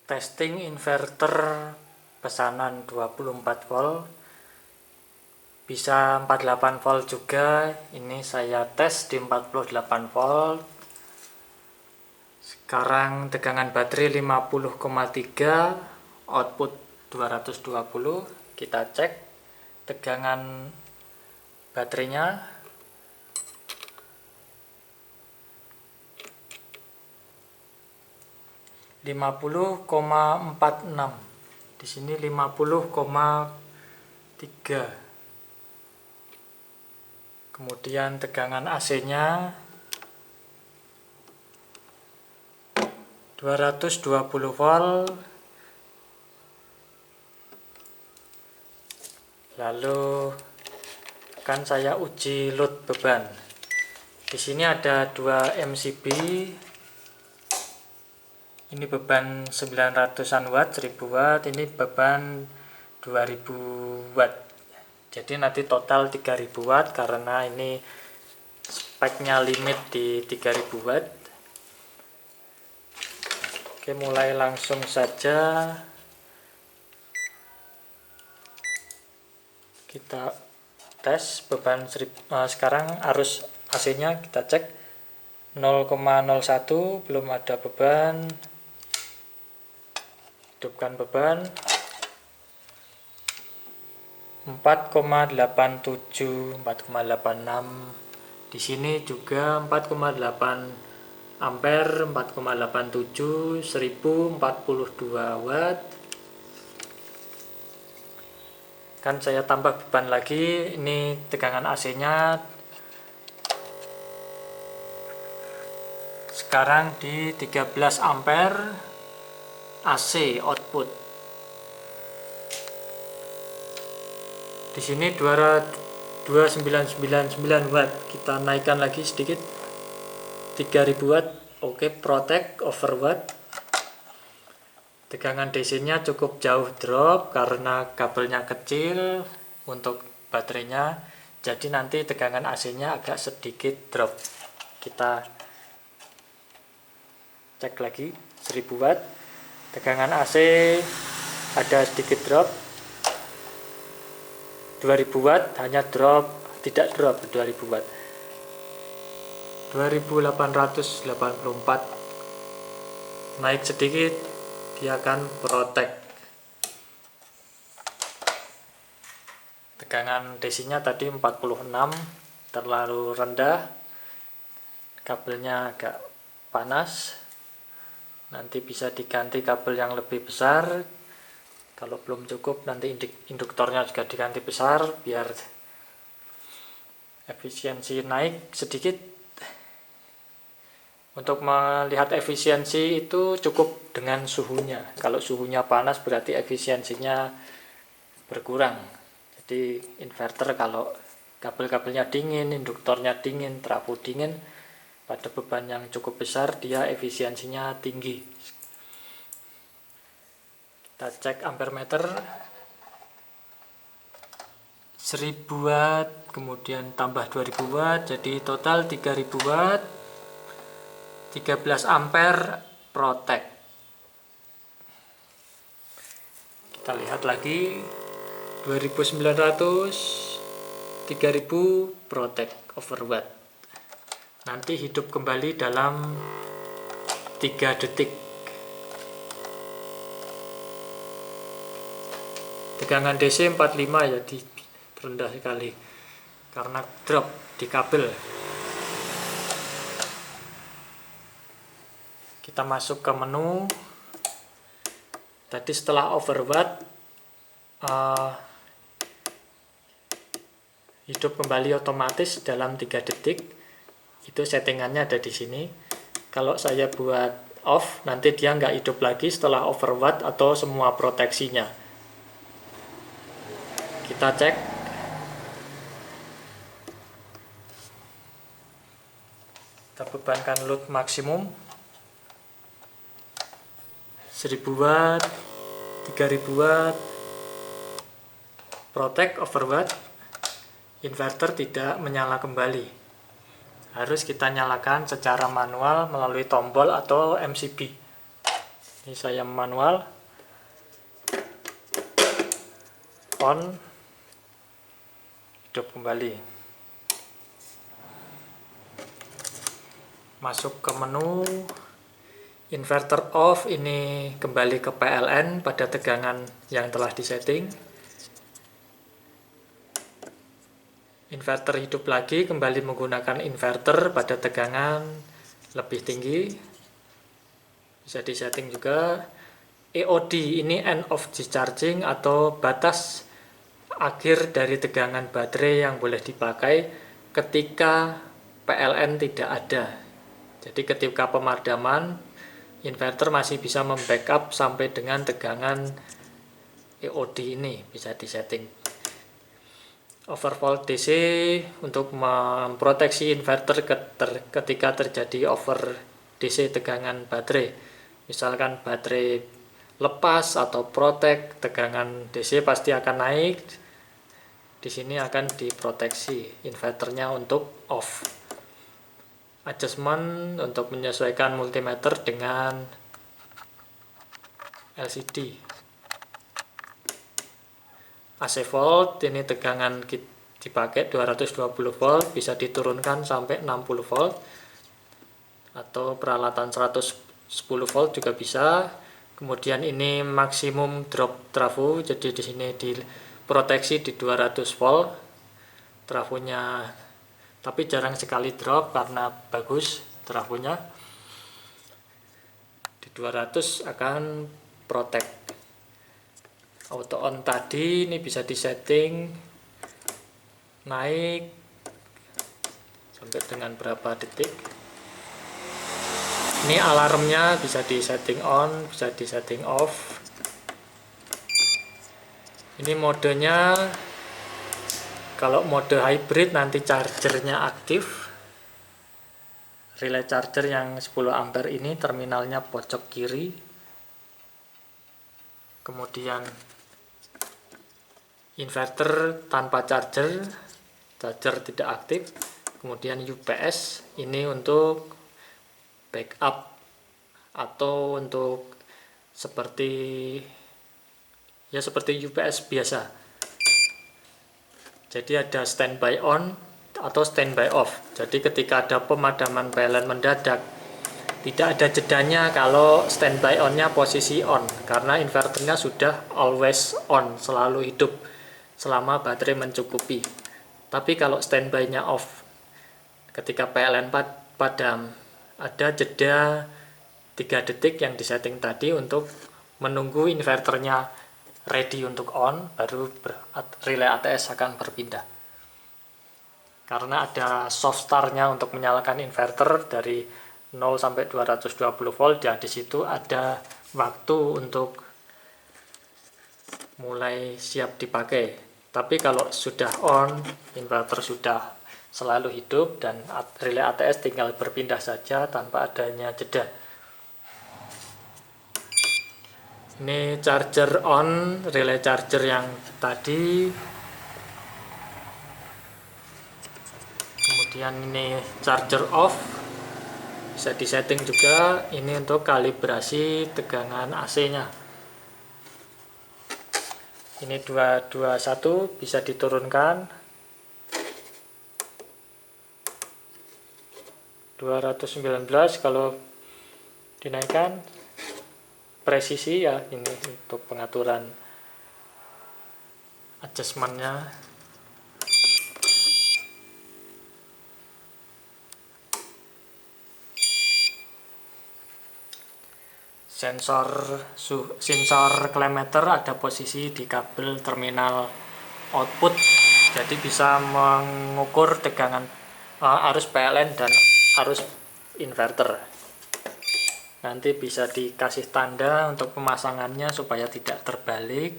Testing inverter pesanan 24 volt, bisa 48 volt juga. Ini saya tes di 48 volt. Sekarang tegangan baterai 50,3, output 220. Kita cek tegangan baterainya. 50,46. Di sini 50,3. Kemudian tegangan AC-nya 220 volt. Lalu akan saya uji load beban. Di sini ada 2 MCB. Ini beban 900-an watt, 1000 watt. Ini beban 2000 watt. Jadi nanti total 3000 watt karena ini speknya limit di 3000 watt. Oke, mulai langsung saja kita tes beban. Sekarang arus AC-nya kita cek 0,01, belum ada beban. Hidupkan beban 4,87, 4,86. Di sini juga 4,8 ampere, 4,87, 1042 watt. Kan saya tambah beban lagi. Ini tegangan AC-nya sekarang di 13 ampere. AC output di sini 2999 watt. Kita naikkan lagi sedikit 3000 watt. Oke, protect over watt. Tegangan DC-nya cukup jauh drop karena kabelnya kecil untuk baterainya, jadi nanti tegangan AC-nya agak sedikit drop. Kita cek lagi 1000 watt. Tegangan AC ada sedikit drop, 2000 watt hanya drop, tidak drop 2000 watt. 2884 naik sedikit, dia akan protect. Tegangan DC-nya tadi 46, terlalu rendah, kabelnya agak panas. Nanti bisa diganti kabel yang lebih besar. Kalau belum cukup, nanti induktornya juga diganti besar biar efisiensi naik sedikit. Untuk melihat efisiensi itu cukup dengan suhunya. Kalau suhunya panas berarti efisiensinya berkurang. Jadi inverter kalau kabel-kabelnya dingin, induktornya dingin, trafo dingin, pada beban yang cukup besar dia efisiensinya tinggi. Kita cek ampermeter 1000 watt, kemudian tambah 2000 watt, jadi total 3000 watt, 13 ampere protect. Kita lihat lagi 2900, 3000 protect over watt. Nanti hidup kembali dalam 3 detik. Tegangan DC 45 ya, rendah sekali karena drop di kabel. Kita masuk ke menu. Tadi setelah overwatt hidup kembali otomatis dalam 3 detik. Itu settingannya ada di sini. Kalau saya buat off, nanti dia nggak hidup lagi setelah overwatt atau semua proteksinya. Kita cek. Kita bebankan load maksimum 1000 watt, 3000 watt, protect overwatt. Inverter tidak menyala kembali. Harus kita nyalakan secara manual melalui tombol atau MCB. Ini saya manual on, hidup kembali. Masuk ke menu inverter off, ini kembali ke PLN pada tegangan yang telah disetting. Inverter hidup lagi, kembali menggunakan inverter pada tegangan lebih tinggi. Bisa disetting juga. EOD ini end of discharging atau batas akhir dari tegangan baterai yang boleh dipakai ketika PLN tidak ada. Jadi ketika pemadaman, inverter masih bisa membackup sampai dengan tegangan EOD ini, bisa disetting. Overvolt DC untuk memproteksi inverter ketika terjadi over DC tegangan baterai. Misalkan baterai lepas atau protek, tegangan DC pasti akan naik. Di sini akan diproteksi inverternya untuk off. Adjustment untuk menyesuaikan multimeter dengan LCD. AC volt, ini tegangan dipakai 220 volt, bisa diturunkan sampai 60 volt. Atau peralatan 110 volt juga bisa. Kemudian ini maksimum drop trafo, jadi di sini diproteksi di 200 volt trafonya, tapi jarang sekali drop karena bagus trafonya. Di 200 akan protect. Auto on tadi ini bisa disetting naik sampai dengan berapa detik. Ini alarmnya bisa disetting on, bisa disetting off. Ini modenya, kalau mode hybrid nanti chargernya aktif. Relay charger yang 10 ampere ini terminalnya pojok kiri. Kemudian inverter tanpa charger, charger tidak aktif. Kemudian UPS ini untuk backup atau untuk seperti UPS biasa. Jadi ada standby on atau standby off. Jadi ketika ada pemadaman PLN mendadak, tidak ada jedanya kalau standby on-nya posisi on, karena inverternya sudah always on, selalu hidup selama baterai mencukupi. Tapi kalau standby-nya off, ketika PLN padam, ada jeda 3 detik yang disetting tadi untuk menunggu inverternya ready untuk on, baru relay ATS akan berpindah. Karena ada soft start-nya untuk menyalakan inverter dari 0 sampai 220 volt, ya di situ ada waktu untuk mulai siap dipakai. Tapi kalau sudah on, inverter sudah selalu hidup dan relay ATS tinggal berpindah saja tanpa adanya jeda. Ini charger on, relay charger yang tadi. Kemudian ini charger off, bisa disetting juga. Ini untuk kalibrasi tegangan AC-nya. Ini 221 bisa diturunkan. 219 kalau dinaikkan. Presisi ya, ini untuk pengaturan adjustmentnya. Sensor klemeter ada posisi di kabel terminal output, jadi bisa mengukur tegangan arus PLN dan arus inverter. Nanti bisa dikasih tanda untuk pemasangannya supaya tidak terbalik.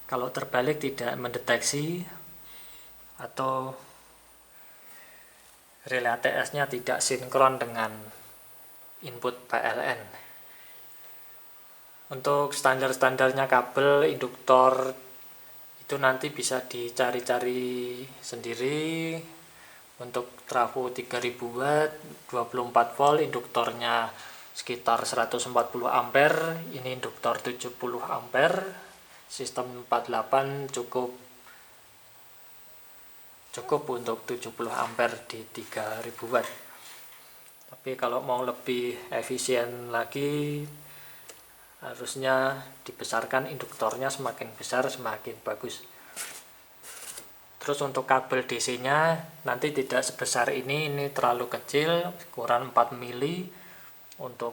Kalau terbalik tidak mendeteksi, atau relay ATS-nya tidak sinkron dengan input PLN. Untuk standar-standarnya kabel induktor itu nanti bisa dicari-cari sendiri. Untuk trafo 3000 watt 24 volt, induktornya sekitar 140 ampere, ini induktor 70 ampere, sistem 48 cukup untuk 70 ampere di 3000 watt. Tapi kalau mau lebih efisien lagi, harusnya dibesarkan induktornya, semakin besar semakin bagus. Terus untuk kabel DC-nya nanti tidak sebesar ini terlalu kecil, ukuran 4 mili. Untuk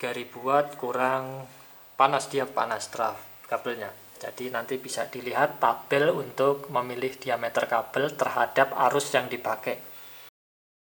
3000 watt kurang panas, dia panas kabelnya. Jadi nanti bisa dilihat tabel untuk memilih diameter kabel terhadap arus yang dipakai.